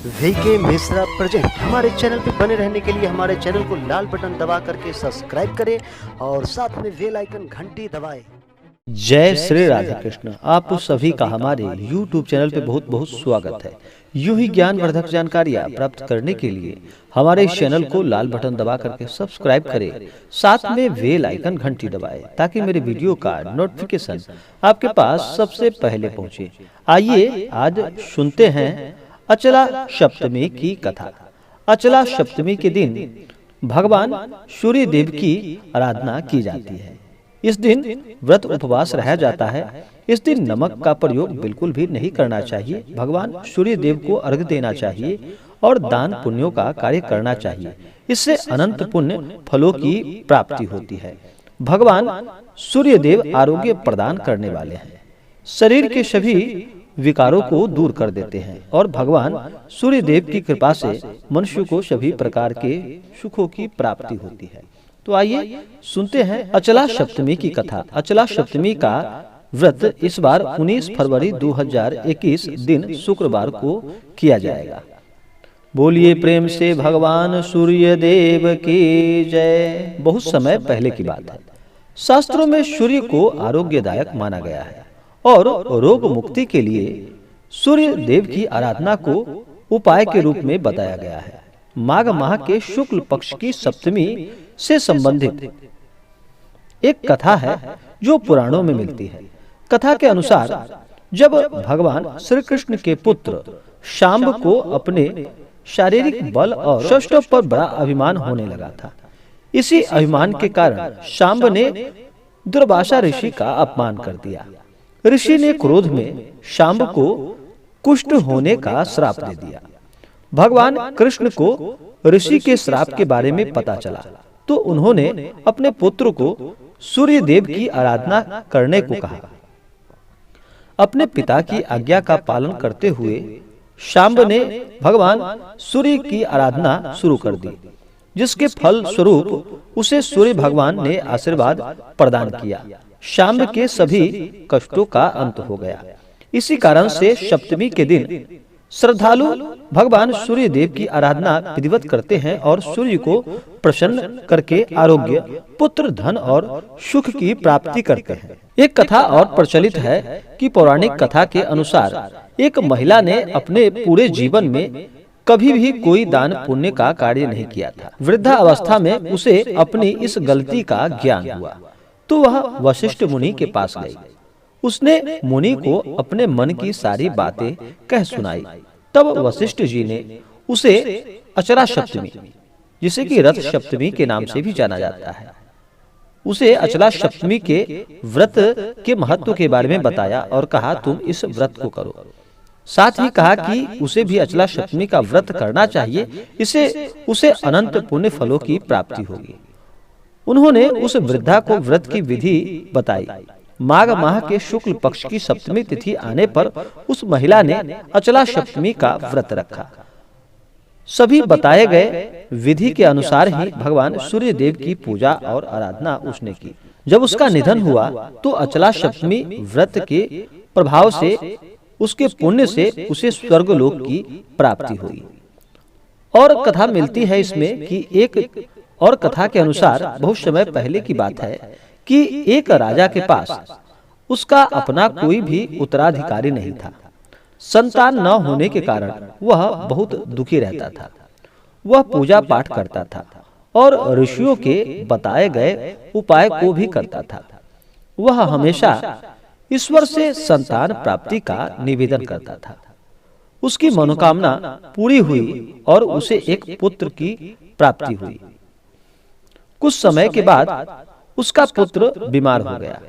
VK Mishra present. हमारे channel पे बने रहने के लिए हमारे चैनल को लाल बटन दबा करके सब्सक्राइब करें और साथ में बेल आइकन घंटी दबाएं। जय श्री राधे कृष्ण। आप सभी का हमारे YouTube चैनल पे बहुत बहुत स्वागत है। यूं ही ज्ञानवर्धक जानकारियां प्राप्त करने के लिए हमारे इस चैनल को लाल बटन दबा करके सब्सक्राइब करें, साथ में बेल आइकन घंटी दबाएं ताकि मेरे वीडियो का नोटिफिकेशन आपके पास सबसे पहले पहुंचे। आइए आज सुनते हैं अचला सप्तमी की कथा। अचला सप्तमी के दिन भगवान सूर्य देव की आराधना की जाती है। इस दिन व्रत उपवास रहा जाता है। इस दिन नमक का प्रयोग बिल्कुल भी नहीं करना चाहिए। भगवान सूर्य देव को अर्घ्य देना चाहिए और दान पुण्यों का कार्य करना चाहिए। इससे अनंत पुण्य फलों की प्राप्ति होती है। भगवान सूर्य देव आरोग्य प्रदान करने वाले हैं, शरीर के सभी विकारों को दूर कर देते हैं और भगवान सूर्य देव की कृपा से मनुष्य को सभी प्रकार के सुखों की प्राप्ति होती है। तो आइए सुनते हैं अचला सप्तमी की कथा। अचला सप्तमी का व्रत इस बार 19 फरवरी 2021 दिन शुक्रवार को किया जाएगा। बोलिए प्रेम से भगवान सूर्य देव की जय। बहुत समय पहले की बात है। शास्त्रों में सूर्य को आरोग्यदायक माना गया है और रोग मुक्ति के लिए सूर्य देव की आराधना को उपाय के रूप में बताया गया है। माघ माह के शुक्ल पक्ष की सप्तमी से संबंधित एक कथा है जो पुराणों में मिलती है। कथा के अनुसार जब भगवान श्री कृष्ण के पुत्र शांब को अपने शारीरिक बल और शस्त्रों पर बड़ा अभिमान होने लगा था, इसी अभिमान के कारण शांब ने दुर्वासा ऋषि का अपमान कर दिया। ऋषि ने क्रोध में शांब को कुष्ठ होने का श्राप दे दिया। भगवान कृष्ण को ऋषि के श्राप के बारे में पता चला तो उन्होंने अपने पुत्र को सूर्य देव की आराधना करने को कहा। अपने पिता की आज्ञा का पालन करते हुए शांब ने भगवान सूर्य की आराधना शुरू कर दी, जिसके फल स्वरूप उसे सूर्य भगवान ने आशीर्वाद प्रदान किया। शांब के सभी कष्टों का अंत हो गया। इसी कारण से सप्तमी के दिन श्रद्धालु भगवान सूर्य देव की आराधना विधिवत करते हैं और सूर्य को प्रसन्न करके आरोग्य, पुत्र, धन और सुख की प्राप्ति करते हैं। एक कथा और प्रचलित है कि पौराणिक कथा के अनुसार एक महिला ने अपने पूरे जीवन में कभी भी कोई दान पुण्य का कार्य नहीं किया था। वृद्धा अवस्था में उसे अपनी इस गलती का ज्ञान हुआ तो वह वशिष्ठ मुनि के पास गई। उसने मुनि को अपने मन की सारी बातें कह सुनाई। तब वशिष्ठ जी ने उसे अचला सप्तमी, जिसे कि रथ सप्तमी के नाम से भी जाना जाता है, उसे अचला सप्तमी के व्रत के महत्व के बारे में बताया और कहा तुम इस व्रत को करो। साथ ही कहा कि उसे भी अचला सप्तमी का व्रत करना चाहिए, इससे उसे अनंत पुण्य फलों की प्राप्ति होगी। उन्होंने उस वृद्धा को व्रत की विधि बताई। माघ माह के शुक्ल पक्ष की सप्तमी तिथि आने पर उस महिला ने अचला सप्तमी का व्रत रखा। सभी बताए गए विधि के अनुसार ही भगवान सूर्य देव की पूजा और आराधना उसने की। जब उसका निधन हुआ तो अचला सप्तमी व्रत के प्रभाव से, उसके पुण्य से उसे स्वर्गलोक की प्राप्ति हुई। और कथा मिलती है इसमें कि एक और कथा के अनुसार बहुत समय पहले की बात है कि एक राजा के पास उसका अपना कोई भी उत्तराधिकारी नहीं था। संतान न होने के कारण वह बहुत दुखी रहता था। वह पूजा पाठ करता था और ऋषियों के बताए गए उपाय को भी करता था। वह हमेशा ईश्वर से संतान प्राप्ति का निवेदन करता था। उसकी मनोकामना पूरी हुई और उसे एक पुत्र की प्राप्ति हुई। कुछ समय के बाद उसका पुत्र बीमार हो गया।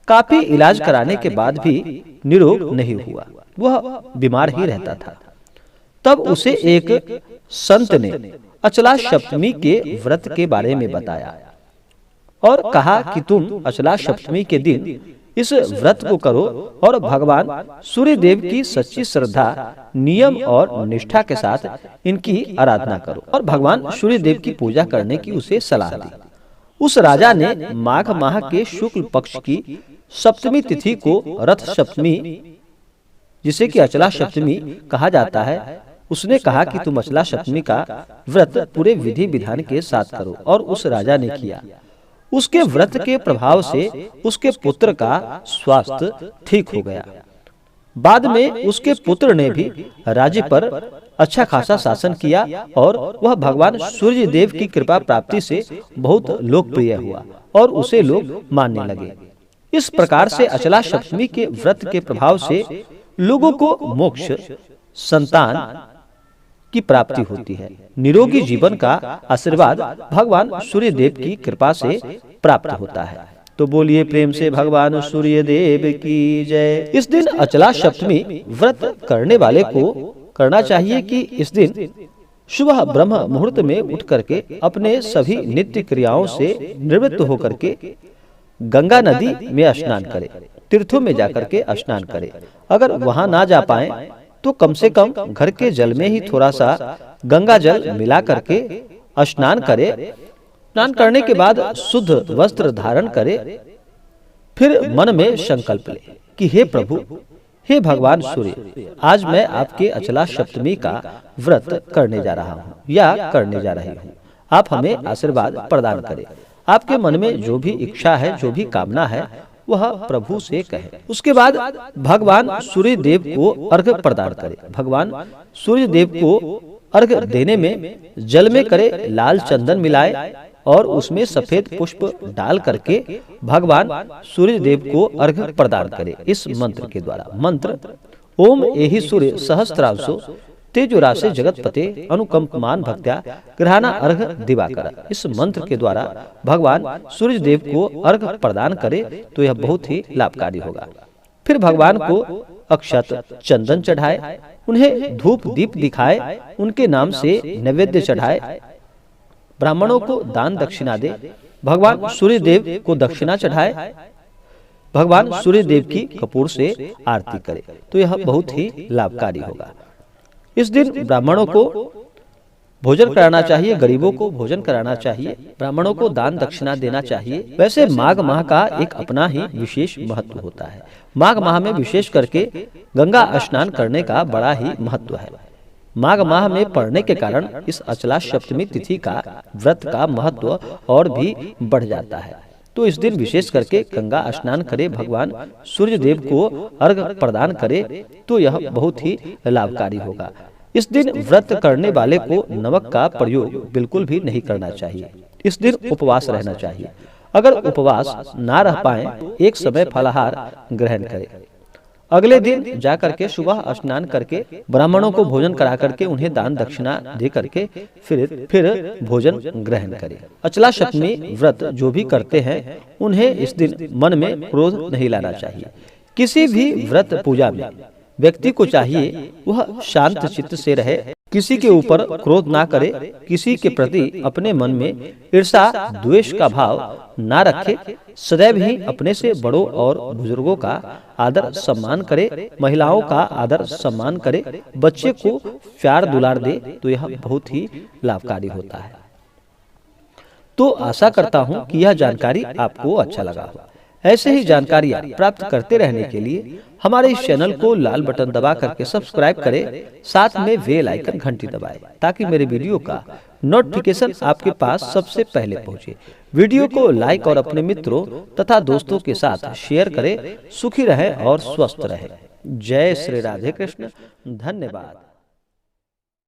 काफी इलाज कराने के बाद भी निरोग नहीं हुआ, वह बीमार ही रहता था। तब उसे एक संत ने अचला सप्तमी के व्रत के बारे में बताया और कहा कि तुम अचला सप्तमी के दिन इस व्रत को करो और भगवान सूर्य देव की सच्ची श्रद्धा, नियम और निष्ठा के साथ इनकी आराधना करो। और भगवान सूर्य देव की पूजा करने की उसे सलाह दी। उस राजा ने माघ माह के शुक्ल पक्ष की सप्तमी तिथि को रथ सप्तमी, जिसे कि अचला सप्तमी कहा जाता है, उसने कहा कि तुम अचला सप्तमी का व्रत पूरे विधि विधान के साथ करो। और उस राजा ने किया। उसके व्रत के प्रभाव से उसके पुत्र का स्वास्थ्य ठीक हो गया। बाद में उसके पुत्र ने भी राज्य पर अच्छा खासा शासन किया और वह भगवान सूर्य देव की कृपा प्राप्ति से बहुत लोकप्रिय हुआ और उसे लोग मानने लगे। इस प्रकार से अचला सप्तमी के व्रत के प्रभाव से लोगों को मोक्ष, संतान की प्राप्ति होती है। निरोगी जीवन का आशीर्वाद भगवान सूर्य देव की कृपा से प्राप्त होता है। तो बोलिए प्रेम से भगवान सूर्य देव की जय। इस दिन अचला सप्तमी व्रत करने वाले को करना चाहिए कि इस दिन सुबह ब्रह्म मुहूर्त में उठ करके अपने सभी नित्य क्रियाओं से निवृत्त होकर के गंगा नदी में स्नान करे, तीर्थों में जाकर के स्नान करे। अगर वहां ना जा पाए तो कम से कम घर के जल में ही थोड़ा सा गंगा जल मिला करके स्नान करे। स्नान करने के बाद शुद्ध वस्त्र धारण करे। फिर मन में संकल्प ले कि हे प्रभु, हे भगवान सूर्य, आज मैं आपके अचला सप्तमी का व्रत करने जा रहा हूँ या करने जा रही हूँ। आप हमें आशीर्वाद प्रदान करें। आपके मन में जो भी इच्छा है, जो भी कामना है, वह प्रभु से कहे। उसके बाद भगवान सूर्य देव को अर्घ्य प्रदान करे। भगवान सूर्य देव को अर्घ्य देने में जल में करे लाल चंदन मिलाए और उसमें सफेद पुष्प डाल करके भगवान सूर्य देव को अर्घ्य प्रदान करे इस मंत्र के द्वारा। मंत्र ओम एहि सूर्य सहस्त्रांशो तेजोराशे जगतपते अनुकंपमान भक्त्या ग्रहणा अर्घ दिवाकर। इस मंत्र के द्वारा भगवान सूर्य देव को अर्घ प्रदान करे तो यह बहुत ही लाभकारी होगा। फिर भगवान को अक्षत चंदन चढ़ाए, उन्हें धूप दीप दिखाए, उनके नाम से नैवेद्य चढ़ाए, ब्राह्मणों को दान दक्षिणा दे, भगवान सूर्य देव को दक्षिणा चढ़ाए, भगवान सूर्य देव की कपूर से आरती करे तो यह बहुत ही लाभकारी होगा। इस दिन ब्राह्मणों को भोजन कराना चाहिए, गरीबों को भोजन कराना चाहिए, ब्राह्मणों को दान दक्षिणा देना चाहिए। वैसे माघ माह का एक अपना ही विशेष महत्व होता है। माघ माह में विशेष करके गंगा स्नान करने का बड़ा ही महत्व है। माघ माह में पड़ने के कारण इस अचला सप्तमी तिथि का व्रत का महत्व और भी बढ़ जाता है। तो इस दिन विशेष करके गंगा स्नान करे, भगवान सूर्य देव को अर्घ प्रदान करे तो यह बहुत ही लाभकारी होगा। इस दिन व्रत करने वाले को नमक का प्रयोग बिल्कुल भी नहीं करना चाहिए। इस दिन उपवास रहना चाहिए। अगर उपवास ना रह पाए, एक समय फलाहार ग्रहण करे। अगले दिन जाकर के सुबह स्नान करके ब्राह्मणों को भोजन करा करके उन्हें दान दक्षिणा दे करके फिर भोजन ग्रहण करें। अचला सप्तमी व्रत जो भी करते हैं उन्हें इस दिन मन में क्रोध नहीं लाना चाहिए। किसी भी व्रत पूजा में व्यक्ति को चाहिए वह शांत चित्त से रहे, किसी के ऊपर क्रोध ना करे, किसी के प्रति अपने मन में ईर्षा द्वेष का भाव ना रखे, सदैव ही अपने से बड़ों और बुजुर्गों का आदर सम्मान करे, महिलाओं का आदर सम्मान करे, बच्चे को प्यार दुलार दे तो यह बहुत ही लाभकारी होता है। तो आशा करता हूँ कि यह जानकारी आपको अच्छा लगा हो। ऐसे ही जानकारियाँ प्राप्त करते रहने के लिए हमारे इस चैनल को लाल बटन दबा करके सब्सक्राइब करें, साथ में बेल आइकन घंटी दबाएं ताकि मेरे वीडियो का नोटिफिकेशन आपके पास सबसे पहले पहुंचे। वीडियो को लाइक और अपने मित्रों तथा दोस्तों के साथ शेयर करें। सुखी रहें और स्वस्थ रहें। जय श्री राधे कृष्ण। धन्यवाद।